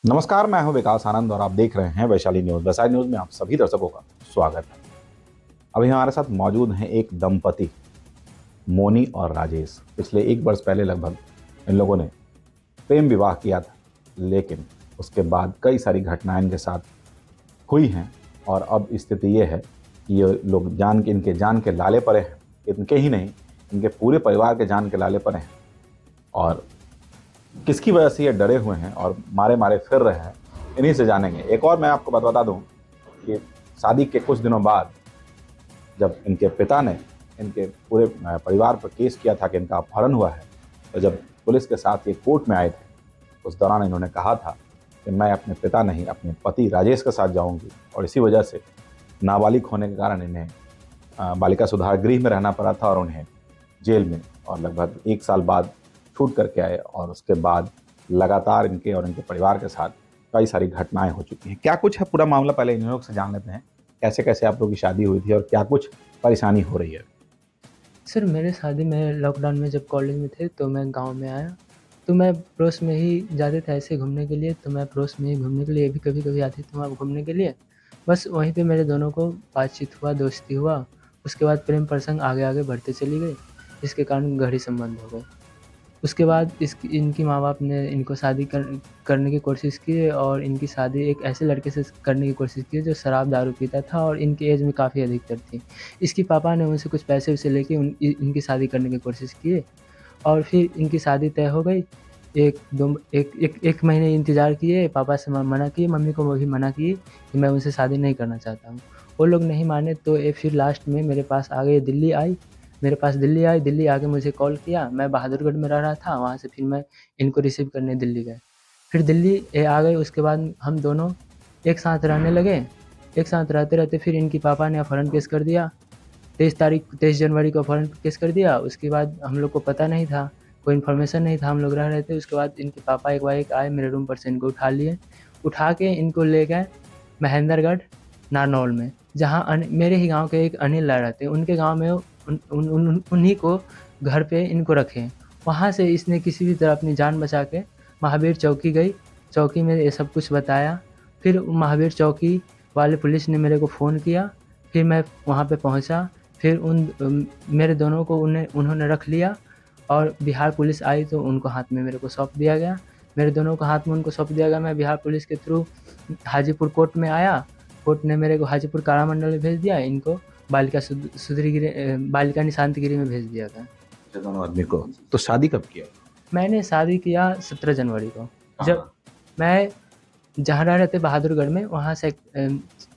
नमस्कार, मैं हूं विकास आनंद और आप देख रहे हैं वैशाली न्यूज। वैशाली न्यूज में आप सभी दर्शकों का स्वागत है। अभी हमारे साथ मौजूद हैं एक दंपति, मोनी और राजेश। पिछले 1 वर्ष पहले लगभग इन लोगों ने प्रेम विवाह किया था, लेकिन उसके बाद कई सारी घटनाएं इनके साथ हुई हैं और अब स्थिति ये है कि ये लोग इनके जान के लाले पड़े हैं। इनके ही नहीं, इनके पूरे परिवार के जान के लाले पड़े हैं और किसकी वजह से ये डरे हुए हैं और मारे मारे फिर रहे हैं, इन्हीं से जानेंगे। एक और मैं आपको बता दूं कि शादी के कुछ दिनों बाद जब इनके पिता ने इनके पूरे परिवार पर केस किया था कि इनका अपहरण हुआ है, तो जब पुलिस के साथ ये कोर्ट में आए थे, उस दौरान इन्होंने कहा था कि मैं अपने पिता नहीं, अपने पति राजेश के साथ जाऊंगी। और इसी वजह से नाबालिग होने के कारण इन्हें बालिका सुधार गृह में रहना पड़ा था और उन्हें जेल में और लगभग 1 साल बाद छूट करके आए। और उसके बाद लगातार इनके और इनके परिवार के साथ कई सारी घटनाएं हो चुकी हैं। क्या कुछ है पूरा मामला, पहले इन लोग से जान लेते हैं। कैसे कैसे आप लोगों की शादी हुई थी और क्या कुछ परेशानी हो रही है? सर मेरे शादी में लॉकडाउन में जब कॉलेज में थे तो मैं गांव में आया, तो मैं पड़ोस में ही जाते थे ऐसे घूमने के लिए। तो मैं पड़ोस में ही घूमने के लिए भी कभी कभी आती थी वहाँ घूमने के लिए। बस वहीं पे मेरे दोनों को बातचीत हुआ, दोस्ती हुआ। उसके बाद प्रेम प्रसंग आगे आगे बढ़ते चली गई, जिसके कारण गहरी संबंध हो गए। उसके बाद इनकी माँ बाप ने इनको शादी करने की कोशिश की और इनकी शादी एक ऐसे लड़के से करने की कोशिश की जो शराब दारू पीता था और इनकी एज में काफ़ी अधिकतर थी। इसकी पापा ने उनसे कुछ पैसे वैसे लेके इनकी शादी करने की कोशिश की और फिर इनकी शादी तय हो गई। एक महीने इंतज़ार किए, पापा से मना किए, मम्मी को वो भी मना किए कि मैं उनसे शादी नहीं करना चाहता हूँ। वो लोग नहीं माने तो ये फिर लास्ट में मेरे पास आ गए, दिल्ली आई। मेरे पास दिल्ली आई, दिल्ली आके मुझे कॉल किया। मैं बहादुरगढ़ में रह रहा था, वहाँ से फिर मैं इनको रिसीव करने दिल्ली गए। फिर दिल्ली ये आ गए, उसके बाद हम दोनों एक साथ रहने लगे। एक साथ रहते रहते फिर इनके पापा ने अपहरण केस कर दिया। 23 जनवरी को अपहरण केस कर दिया। उसके बाद हम लोग को पता नहीं था, कोई इन्फॉर्मेशन नहीं था, हम लोग रह रहे थे। उसके बाद इनके पापा एक बार एक आए मेरे रूम पर से, इनको उठा लिए। उठा के इनको ले गए महेंद्रगढ़ नारनौल में, जहाँ मेरे ही गांव के एक अनिल लड़ रहे थे, उनके गांव में उन्हीं को घर पे इनको रखे। वहाँ से इसने किसी भी तरह अपनी जान बचा के महावीर चौकी गई। चौकी में ये सब कुछ बताया। फिर महावीर चौकी वाले पुलिस ने मेरे को फ़ोन किया। फिर मैं वहाँ पे पहुँचा। फिर मेरे दोनों को उन्होंने रख लिया और बिहार पुलिस आई तो उनको हाथ में मेरे को सौंप दिया गया। मेरे दोनों को हाथ में उनको सौंप दिया गया। मैं बिहार पुलिस के थ्रू हाजीपुर कोर्ट में आया। कोर्ट ने मेरे को हाजीपुर कारा मंडल में भेज दिया। इनको बालिका निशांत गिरी में भेज दिया था। अच्छा, दोनों आदमी को। तो शादी कब किया? मैंने शादी किया 17 जनवरी को, जब मैं जहाँ रह रहे थे बहादुरगढ़ में, वहाँ से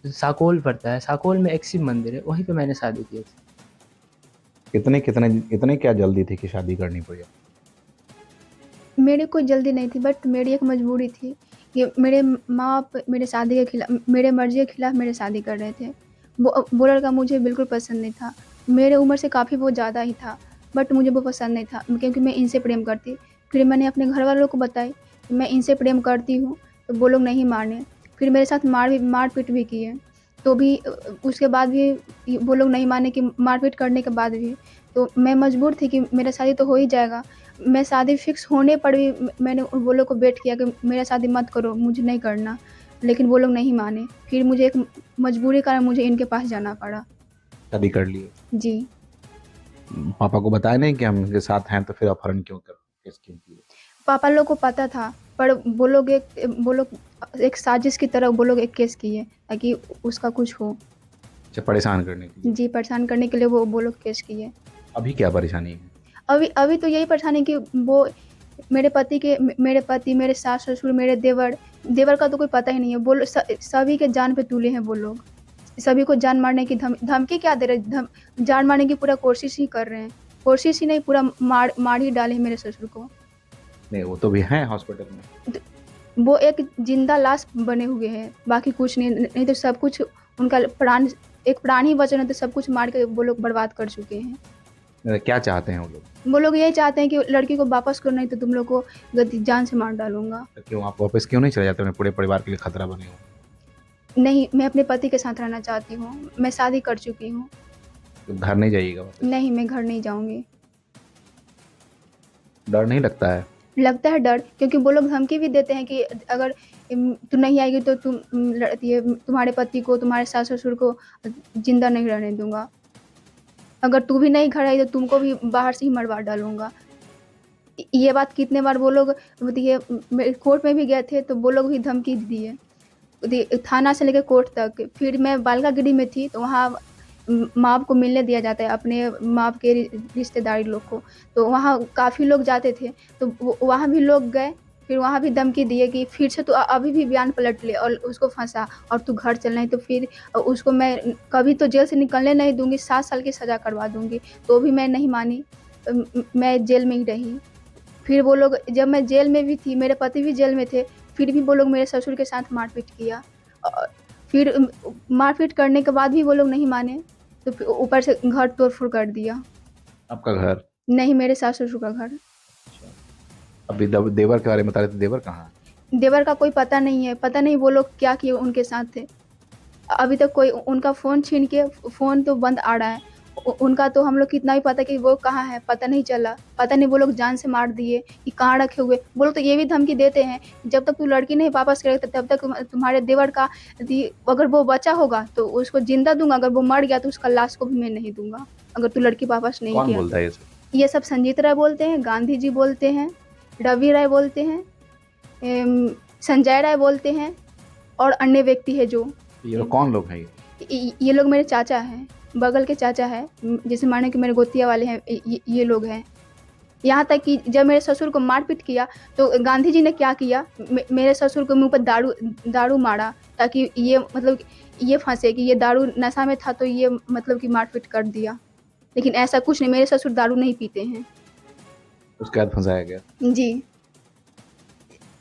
साकोल पड़ता है, साकोल में एक शिव मंदिर है, वहीं पे मैंने शादी की थी। कितने कितने इतने क्या जल्दी थी कि शादी करनी पड़ी? मेरे कोई जल्दी नहीं थी, बट मेरी एक मजबूरी थी कि मेरे माँ बाप मेरे शादी के खिलाफ, मेरे मर्जी के खिलाफ मेरे शादी कर रहे थे। वो लड़का मुझे बिल्कुल पसंद नहीं था। मेरे उम्र से काफ़ी वो ज़्यादा ही था, बट मुझे वो पसंद नहीं था क्योंकि मैं इनसे प्रेम करती। फिर मैंने अपने घर वालों को बताई कि मैं इनसे प्रेम करती हूँ, तो वो लोग नहीं माने। फिर मेरे साथ मारपीट भी किए, तो भी उसके बाद भी वो लोग नहीं माने कि मारपीट करने के बाद भी। तो मैं मजबूर थी कि मेरा शादी तो हो ही जाएगा। मैं शादी फिक्स होने पर भी मैंने वो लोग को वेट किया कि मेरा शादी मत करो, मुझे नहीं करना, लेकिन वो लोग नहीं माने। फिर मुझे एक मजबूरी कारण मुझे इनके पास जाना पड़ा। शादी कर ली? जी। पापा को बताया नहीं कि हम इनके साथ हैं, तो फिर अपहरण क्यों किया? पापा लोग को पता था, पर वो लोग एक साजिश की तरह वो लोग एक केस किए ताकि उसका कुछ हो। अच्छा, परेशान करने के लिए? जी, परेशान करने के लिए वो लोग केस किए। अभी क्या परेशानी है? अभी तो यही परेशानी कि वो मेरे पति, मेरे सास-ससुर, मेरे देवर का तो कोई पता ही नहीं है। वो लोग सभी के जान पे तुले हैं वो लोग। सभी को जान मारने की धमकी क्या दे रहे हैं, जान मारने की पूरा कोशिश ही कर रहे हैं। कोशिश ही नहीं, पूरा मार ही डाले हैं मेरे ससुर को। नहीं, वो तो भी हैं हॉस्पिटल में। वो एक जिंदा लाश बने हुए हैं, बाकी कुछ नहीं। नहीं तो सब कुछ उनका एक प्राण ही बचा, नहीं तो सब कुछ मार के वो लोग बर्बाद कर चुके हैं। क्या चाहते हैं वो लोग? वो लोग यही चाहते हैं कि लड़की को वापस करो, नहीं तो तुम लोग को जान से मार डालूंगा। तो क्यों आप वापस क्यों नहीं चले जाते? अपने पूरे परिवार के लिए खतरा बने हो। नहीं, मैं अपने पति के साथ रहना चाहती हूँ। मैं शादी कर चुकी हूँ। तो घर नहीं जाइएगा वापस? नहीं, मैं घर नहीं जाऊँगी। डर नहीं लगता है? लगता है डर, क्योंकि वो लोग धमकी भी देते हैं कि अगर तू नहीं आएगी तो ये तुम्हारे पति को, तुम्हारे सास-ससुर को ज़िंदा नहीं रहने दूँगा। अगर तू भी नहीं घर आई तो तुमको भी बाहर से ही मरवा डालूँगा। ये बात कितने बार वो लोग कोर्ट में भी गए थे तो वो लोग भी धमकी दिए। थाना से लेकर कोर्ट तक। फिर मैं बालिकागृह में थी तो वहाँ माँ बाप को मिलने दिया जाता है, अपने माँ बाप के रिश्तेदारी लोग को। तो वहाँ काफ़ी लोग जाते थे, तो वहाँ भी लोग गए। फिर वहाँ भी धमकी दिए कि फिर से तू अभी भी बयान पलट ले और उसको फँसा और तू घर चल, नहीं तो फिर उसको मैं कभी तो जेल से निकलने नहीं दूँगी, 7 साल की सज़ा करवा दूँगी। तो भी मैं नहीं मानी, मैं जेल में ही रही। फिर वो लोग, जब मैं जेल में भी थी, मेरे पति भी जेल में थे, फिर भी वो लोग मेरे ससुर के साथ मारपीट किया। फिर मारपीट करने के बाद भी वो लोग नहीं माने, तो फिर ऊपर से घर तोड़-फोड़ कर दिया। आपका घर? नहीं, मेरे सास-ससुर का घर। अभी देवर के बारे में बता रहे थे, देवर कहाँ है? देवर का कोई पता नहीं है, पता नहीं वो लोग क्या किए उनके साथ थे। अभी तक कोई उनका फ़ोन छीन के, फ़ोन तो बंद आ रहा है। उनका तो हम लोग कितना भी पता कि वो कहाँ है, पता नहीं चला। पता नहीं वो लोग जान से मार दिए कि कहाँ रखे हुए। वो लोग तो ये भी धमकी देते हैं, जब तक तू लड़की नहीं वापस करेगा तब तक तुम्हारे देवर का अगर वो बचा होगा तो उसको ज़िंदा दूँगा, अगर वो मर गया तो उसका लाश को भी मैं नहीं दूँगा, अगर तू लड़की वापस नहीं कौन किया। बोलता है ये सब? ये सब संजीत राय बोलते हैं, गांधी जी बोलते हैं, रवि राय बोलते हैं, संजय राय बोलते हैं और अन्य व्यक्ति है जो। ये लोग कौन लोग हैं ये लोग मेरे चाचा हैं, बगल के चाचा हैं, जैसे माने कि मेरे गोतिया वाले हैं, ये लोग हैं। यहाँ तक कि जब मेरे ससुर को मारपीट किया तो गांधी जी ने क्या किया, मेरे ससुर को मुँह पर दारू मारा, ताकि ये मतलब ये फँसे कि ये दारू नशा में था, तो ये मतलब कि मारपीट कर दिया। लेकिन ऐसा कुछ नहीं, मेरे ससुर दारू नहीं पीते हैं। उसके बाद फंसाया गया? जी।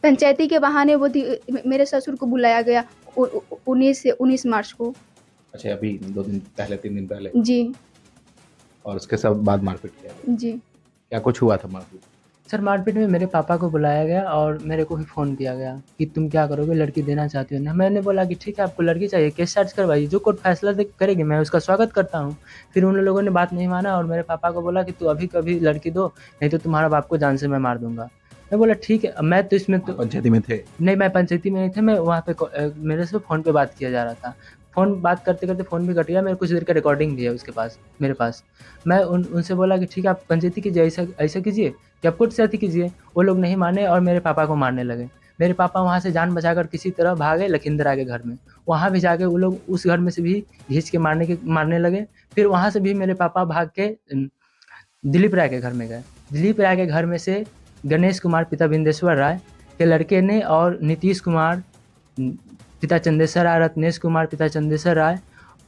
पंचायती के बहाने मेरे ससुर को बुलाया गया 19 मार्च को। अच्छा, अभी 2 दिन पहले, 3 दिन पहले? जी। और उसके सब बाद मारपीट किया गया? जी। क्या कुछ हुआ था मारपीट? सर मारपीट में मेरे पापा को बुलाया गया और मेरे को भी फ़ोन किया गया कि तुम क्या करोगे, लड़की देना चाहती हो ना? मैंने बोला कि ठीक है, आपको लड़की चाहिए, केस चार्ज करवाइए, जो कोर्ट फैसला करेगी मैं उसका स्वागत करता हूँ। फिर उन लोगों ने बात नहीं माना और मेरे पापा को बोला कि तू अभी कभी लड़की दो, नहीं तो तुम्हारा बाप को जान से मैं मार दूँगा। मैं बोला ठीक है। मैं तो इसमें तो पंचायती में थे? नहीं, मैं पंचायती में नहीं था, मैं वहाँ पे मेरे से फ़ोन पे बात किया जा रहा था। फ़ोन बात करते-करते फ़ोन भी कट गया, मेरे कुछ देर का रिकॉर्डिंग भी है उसके पास, मेरे पास। मैं उनसे बोला कि ठीक है, आप पंचायती कीजिए, ऐसा कीजिए कि आप कोर्ट से अथी कीजिए। वो लोग नहीं माने और मेरे पापा को मारने लगे। मेरे पापा वहाँ से जान बचाकर किसी तरह भागे लखींदरा के घर में। वहाँ भी जाके वो लोग उस घर में से भी घींच के मारने लगे। फिर वहाँ से भी मेरे पापा भाग के दिलीप राय के घर में गए। दिलीप राय के घर में से गणेश कुमार पिता बिंदेश्वर राय के लड़के ने और नीतीश कुमार पिता चंदेश्वर राय, रत्नेश कुमार पिता चंदेश्वर राय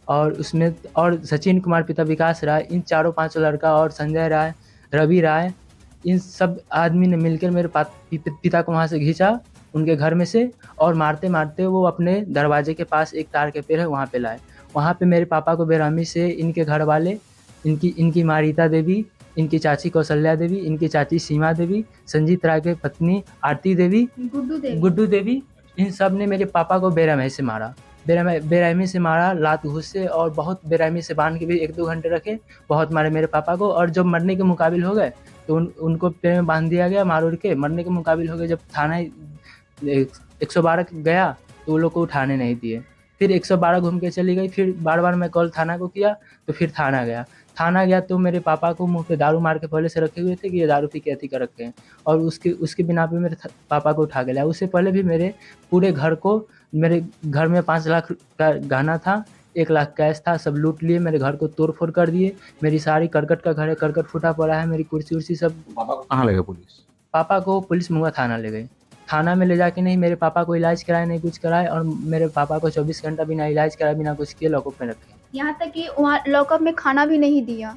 और उसमें और सचिन कुमार पिता विकास राय, इन चारों पांचों लड़का और संजय राय, रवि राय, इन सब आदमी ने मिलकर मेरे पिता को वहाँ से खींचा उनके घर में से और मारते मारते वो अपने दरवाजे के पास एक तार के पेड़ है वहाँ पे लाए। वहाँ पे मेरे पापा को बेरहमी से इनके घर वाले, इनकी माँ रीता देवी, इनकी चाची कौशल्या देवी, इनकी चाची सीमा देवी, संजीत राय की पत्नी आरती देवी, गुड्डू देवी, इन सब ने मेरे पापा को बेरहमी से मारा। बेरहमी से मारा, लात घूस से, और बहुत बेरहमी से बांध के भी 1-2 घंटे रखे, बहुत मारे मेरे पापा को। और जब मरने के मुकाबिल हो गए तो उनको पेड़ में बांध दिया गया मार उड़ के। मरने के मुकाबिल हो गए, जब थाना 112 गया तो वो लोग को उठाने नहीं दिए। फिर 112 घूम के चली गई। फिर बार मैं कॉल थाना को किया तो फिर थाना गया तो मेरे पापा को मुंह पे दारू मार के पहले से रखे हुए थे कि ये दारू पी के अथी कर रखे हैं, और उसके बिना पे मेरे पापा को उठा के लाया। उससे पहले भी मेरे पूरे घर को, मेरे घर में 5 लाख का गहना था, 1 लाख कैश था, सब लूट लिए, मेरे घर को तोड़ फोड़ कर दिए। मेरी सारी करकट का घर है, करकट फूटा पड़ा है, मेरी कुर्सी उर्सी सब। पापा को कहाँ ले गए पुलिस? पापा को पुलिस मुंगा थाना ले गई। थाना में ले जाके नहीं, मेरे पापा को इलाज कराए, नहीं कुछ कराए, और मेरे पापा को 24 घंटा बिना इलाज कराए, बिना कुछ किए लॉकअप में रखे। यहाँ तक कि वहाँ लॉकअप में खाना भी नहीं दिया।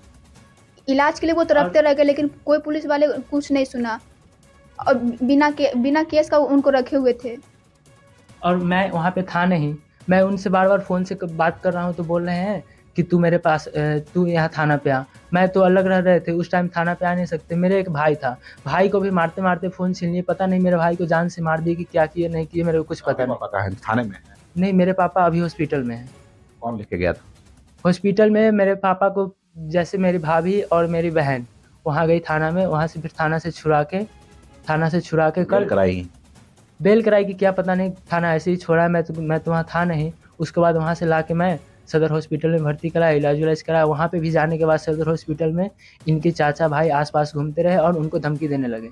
इलाज के लिए वो तो रखते रह गए, लेकिन कोई पुलिस वाले कुछ नहीं सुना, और बिना केस का उनको रखे हुए थे। और मैं वहाँ पे था नहीं, मैं उनसे बार फ़ोन से बात कर रहा हूँ तो बोल रहे हैं कि तू मेरे पास, तू यहाँ थाना पे आ। मैं तो अलग रह रहे थे उस टाइम, थाना पे आ नहीं सकते। मेरे एक भाई था, भाई को भी मारते मारते फ़ोन छीन लिए। पता नहीं मेरे भाई को जान से मार दिए कि क्या किए नहीं किए, मेरे को कुछ पता नहीं। पता है थाने में है? नहीं, मेरे पापा अभी हॉस्पिटल में हैं। कौन लेके गया था हॉस्पिटल में? मेरे पापा को, जैसे मेरी भाभी और मेरी बहन वहाँ गई थाना में, वहाँ से फिर थाना से छुड़ा के थाना से छुड़ा के कल कल कराई। बेल कराई कि क्या पता नहीं, थाना ऐसे ही छोड़ा, मैं तो वहाँ था नहीं। उसके बाद वहाँ से ला के मैं सदर हॉस्पिटल में भर्ती कराया, इलाज उलाज कराया। वहाँ पे भी जाने के बाद सदर हॉस्पिटल में इनके चाचा भाई आसपास घूमते रहे और उनको धमकी देने लगे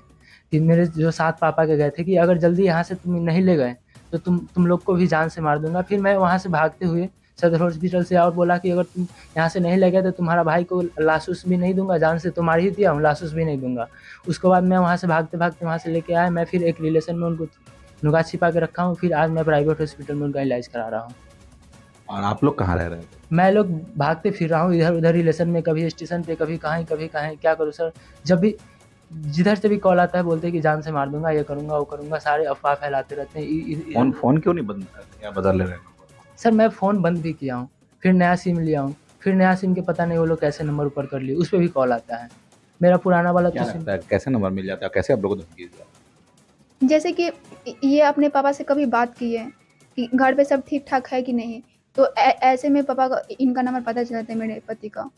कि मेरे जो साथ पापा के गए थे कि अगर जल्दी यहाँ से तुम नहीं ले गए तो तुम लोग को भी जान से मार दूंगा। फिर मैं वहाँ से भागते हुए सदर हॉस्पिटल से और बोला कि अगर तुम यहाँ से नहीं ले गए तो तुम्हारा भाई को लाशूस भी नहीं दूंगा, जान से तो मार ही दिया हूँ, लाशूस भी नहीं दूंगा। उसके बाद मैं वहाँ से भागते भागते वहाँ से लेके आया। मैं फिर एक रिलेशन में उनको नुगा छिपा के रखा हूँ। फिर आज मैं प्राइवेट हॉस्पिटल में उनका इलाज करा रहा हूँ। और आप लोग कहाँ रह रहे थे? मैं लोग भागते फिर रहा हूँ इधर उधर रिलेशन में, कभी स्टेशन पे, कभी कहाँ क्या करूँ सर। जब भी जिधर से भी कॉल आता है बोलते हैं कि जान से मार दूंगा, ये करूंगा वो करूंगा, सारे अफवाह फैलाते रहते हैं। फोन क्यों नहीं बंद या बदल ले रहे हैं? सर मैं फ़ोन बंद भी किया हूँ, फिर नया सिम लिया हूँ, फिर नया सिम के पता नहीं वो लोग कैसे नंबर ऊपर कर लिए, उस पर भी कॉल आता है। मेरा पुराना वाला क्या तो सिम लगता है कैसे नंबर मिल जाता है, कैसे आप लोगों को धमकी दिया? जैसे कि ये अपने पापा से कभी बात की है कि घर पे सब ठीक ठाक है कि नहीं, तो ऐसे में पापा का इनका नंबर पता चल जाता है मेरे पति का।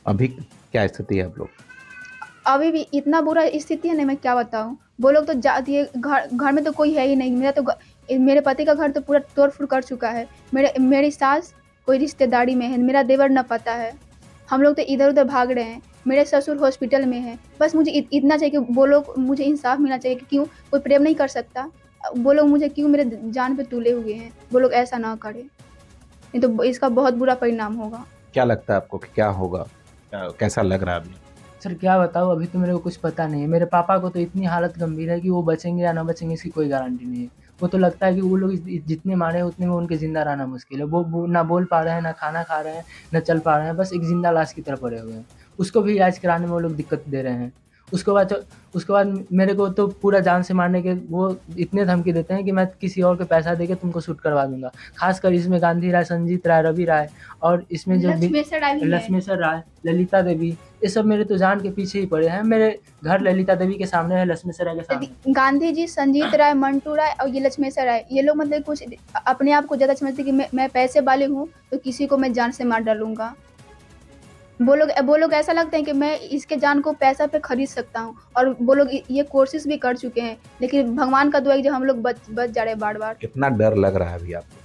अभी क्या स्थिति है आप लोग? अभी भी इतना बुरा स्थिति है ना, मैं क्या बताऊँ। वो लोग तो ये घर में तो कोई है ही नहीं। मेरे पति का घर तो पूरा तोड़ फोड़ कर चुका है। मेरी सास कोई रिश्तेदारी में है, मेरा देवर न पता है। हम लोग तो इधर उधर भाग रहे हैं। मेरे ससुर हॉस्पिटल में है। बस मुझे इतना चाहिए कि वो लोग, मुझे इंसाफ मिलना चाहिए कि क्यों कोई प्रेम नहीं कर सकता। वो लोग मुझे क्यों मेरे जान पे तुले हुए हैं। वो लोग ऐसा ना करें, नहीं तो इसका बहुत बुरा परिणाम होगा। क्या लगता है आपको कि क्या होगा, कैसा लग रहा है अभी? सर क्या बताऊँ, अभी तो मेरे को कुछ पता नहीं है। मेरे पापा को तो इतनी हालत गंभीर है कि वो बचेंगे या ना बचेंगे इसकी कोई गारंटी नहीं है। वो तो लगता है कि वो लोग जितने मारे हैं उतने में उनके ज़िंदा रहना मुश्किल है। वो ना बोल पा रहे हैं, ना खाना खा रहे हैं, ना चल पा रहे हैं, बस एक ज़िंदा लाश की तरह पड़े हुए हैं। उसको भी इलाज कराने में वो लोग दिक्कत दे रहे हैं। उसके बाद मेरे को तो पूरा जान से मारने के वो इतने धमकी देते हैं कि मैं किसी और को पैसा देके तुमको शूट करवा दूंगा। खासकर इसमें गांधी राय, संजीत राय, रवि राय और इसमें जो लक्ष्मेश्वर राय, ललिता देवी, ये सब मेरे तो जान के पीछे ही पड़े हैं। मेरे घर ललिता देवी के सामने है, लक्ष्मेश्वर राय के सामने। गांधी जी, संजीत राय, मंटू राय और ये लक्ष्मेश्वर राय, ये लोग मतलब कुछ अपने आप को ज़्यादा समझते कि मैं पैसे वाले हूँ तो किसी को मैं जान से मार डालूंगा। वो लोग ऐसा लगता है कि मैं इसके जान को पैसा पे खरीद सकता हूँ। और वो लोग ये कोशिश भी कर चुके हैं, लेकिन भगवान का दुआ है कि हम लोग बच जा रहे हैं बार बार। कितना डर लग रहा है अभी आपको?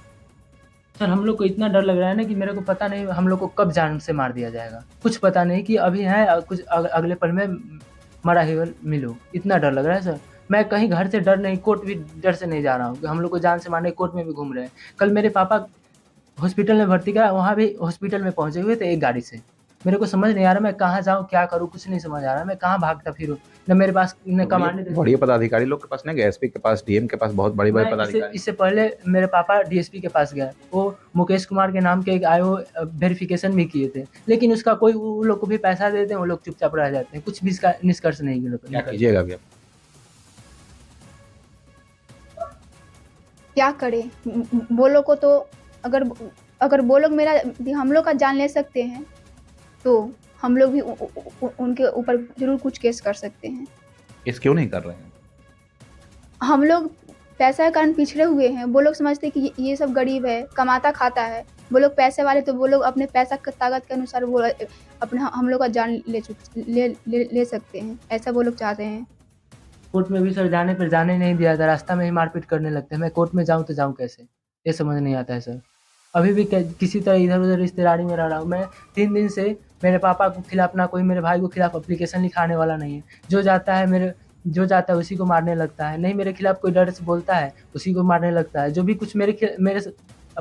सर हम लोग को इतना डर लग रहा है ना कि मेरे को पता नहीं हम लोग को कब जान से मार दिया जाएगा। कुछ पता नहीं कि अभी है, कुछ अगले पल में मरा ही मिलूँ, इतना डर लग रहा है सर। मैं कहीं घर से डर नहीं, कोर्ट भी डर से नहीं जा रहा हूँ कि हम लोग को जान से मारने, कोर्ट में भी घूम रहे हैं। कल मेरे पापा हॉस्पिटल में भर्ती करा, वहाँ भी हॉस्पिटल में पहुँचे हुए थे एक गाड़ी से। मेरे को समझ नहीं आ रहा मैं कहाँ जाऊँ, क्या करूँ, कुछ नहीं समझ आ रहा। मैं कहाँ भागता फिरूँ, न मेरे पास न कमांडर। बड़े पदाधिकारी लोग के पास नहीं गए? एसपी के पास, डीएम के पास, बहुत बड़े बड़े पदाधिकारी। इससे पहले मेरे पापा डीएसपी के पास गए, वो मुकेश कुमार के नाम के एक आए, वो वेरिफिकेशन भी किए थे, लेकिन उसका कोई, वो लोग को भी पैसा देते हैं, वो लोग चुपचाप रह जाते हैं, कुछ भी इसका निष्कर्ष नहीं क्या कीजिएगा अभी आप? क्या करें, वो लोग को तो अगर वो लोग हम लोग का जान ले सकते हैं तो हम लोग भी उनके ऊपर जरूर कुछ केस कर सकते हैं। केस क्यों नहीं कर रहे हैं? हम लोग पैसा के कारण पिछड़े हुए हैं। वो लोग समझते हैं कि ये सब गरीब है, कमाता खाता है। वो लोग पैसे वाले, तो वो लोग अपने पैसा की ताकत के अनुसार वो अपने हम लोग का जान ले सकते हैं, ऐसा वो लोग चाहते हैं। कोर्ट में भी सर जाने नहीं दिया था, रास्ता में ही मारपीट करने लगते हैं। मैं कोर्ट में जाऊँ तो जाऊँ कैसे, ये समझ नहीं आता है सर। अभी भी किसी तरह इधर उधर रिश्तेदारी में रह रहा हूँ। मैं 3 दिन से मेरे पापा को खिलाफ ना कोई मेरे भाई को खिलाफ एप्लीकेशन लिखाने वाला नहीं है। जो जाता है उसी को मारने लगता है। नहीं मेरे खिलाफ कोई डर से बोलता है उसी को मारने लगता है। जो भी कुछ मेरे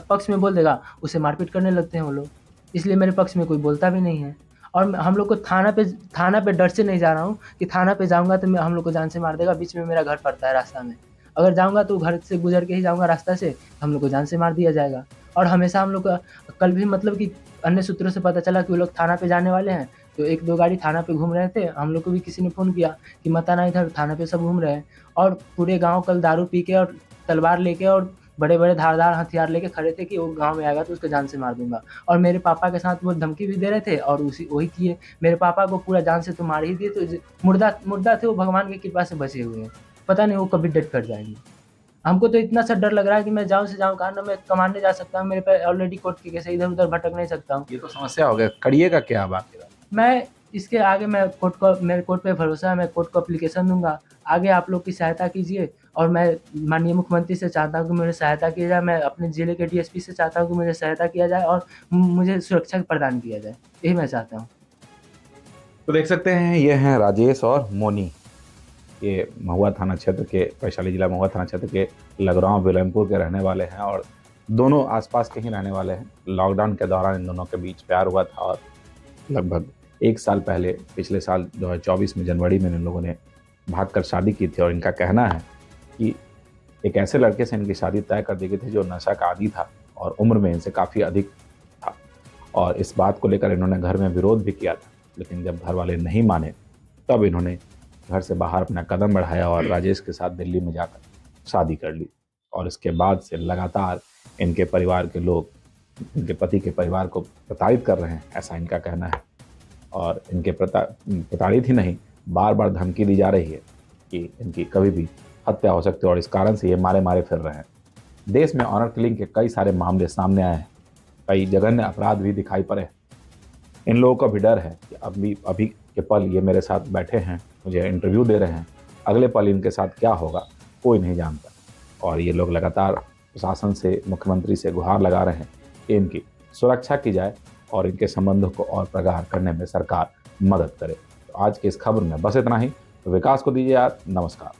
पक्ष में बोल देगा उसे मारपीट करने लगते हैं वो लोग। इसलिए मेरे पक्ष में कोई बोलता भी नहीं है। और हम लोग को थाना पे डर से नहीं जा रहा हूँ कि थाना पे जाऊँगा तो हम लोग को जान से मार देगा। बीच में मेरा घर पड़ता है रास्ता में, अगर जाऊँगा तो घर से गुजर के ही जाऊँगा रास्ता से, हम लोग को जान से मार दिया जाएगा। और हमेशा हम लोग का कल भी मतलब कि अन्य सूत्रों से पता चला कि वो लोग थाना पे जाने वाले हैं, तो 1-2 गाड़ी थाना पे घूम रहे थे। हम लोग को भी किसी ने फ़ोन किया कि मत आना इधर, थाना पे सब घूम रहे हैं। और पूरे गाँव कल दारू पी के और तलवार लेके और बड़े-बड़े धारदार हथियार लेके खड़े थे कि वो गाँव में आएगा तो उसको जान से मार दूँगा। और मेरे पापा के साथ वो धमकी भी दे रहे थे और वही किए। मेरे पापा को पूरा जान से तो मार ही दिए, तो मुर्दा थे वो, भगवान की कृपा से बचे हुए हैं। पता नहीं वो कभी डेथ कर जाएँगे। हमको तो इतना सा डर लग रहा है कि मैं जाऊँ से जाऊँ कहाँ, ना मैं कमाने जा सकता हूँ, मेरे पे ऑलरेडी कोर्ट के केस है, इधर-उधर भटक नहीं सकता हूँ। ये तो समस्या हो गया, करिएगा क्या अब आखिर? मैं इसके आगे मैं मेरे कोर्ट पे भरोसा है, मैं कोर्ट को एप्लीकेशन दूँगा। आगे आप लोग की सहायता कीजिए और मैं माननीय मुख्यमंत्री से चाहता हूँ कि मेरी सहायता की जाए। मैं अपने ज़िले के डीएसपी से चाहता हूँ कि मुझे सहायता किया जाए और मुझे सुरक्षा प्रदान किया जाए। यही मैं चाहता हूँ। तो देख सकते हैं ये हैं राजेश और मोनी। ये महुआ थाना क्षेत्र के, वैशाली जिला महुआ थाना क्षेत्र के लगरांव विलमपुर के रहने वाले हैं और दोनों आसपास के ही रहने वाले हैं। लॉकडाउन के दौरान इन दोनों के बीच प्यार हुआ था और लगभग 1 साल पहले, पिछले साल 2024 में जनवरी में इन लोगों ने भागकर शादी की थी। और इनका कहना है कि एक ऐसे लड़के से इनकी शादी तय कर दी गई थी जो नशा का आदी था और उम्र में इनसे काफ़ी अधिक था। और इस बात को लेकर इन्होंने घर में विरोध भी किया था, लेकिन जब घर वाले नहीं माने तब इन्होंने घर से बाहर अपना कदम बढ़ाया और राजेश के साथ दिल्ली में जाकर शादी कर ली। और इसके बाद से लगातार इनके परिवार के लोग इनके पति के परिवार को प्रताड़ित कर रहे हैं, ऐसा इनका कहना है। और इनके प्रताड़ित ही नहीं, बार बार धमकी दी जा रही है कि इनकी कभी भी हत्या हो सकती है और इस कारण से ये मारे मारे फिर रहे हैं। देश में ऑनर किलिंग के कई सारे मामले सामने आए हैं, कई जघन्य अपराध भी दिखाई पड़े हैं। इन लोगों को भी डर है कि अभी के पल ये मेरे साथ बैठे हैं, मुझे इंटरव्यू दे रहे हैं, अगले पल इनके साथ क्या होगा कोई नहीं जानता। और ये लोग लगातार प्रशासन से, मुख्यमंत्री से गुहार लगा रहे हैं कि इनकी सुरक्षा की जाए और इनके संबंधों को और प्रगाढ़ करने में सरकार मदद करे। तो आज की इस खबर में बस इतना ही। तो विकास को दीजिए याद। नमस्कार।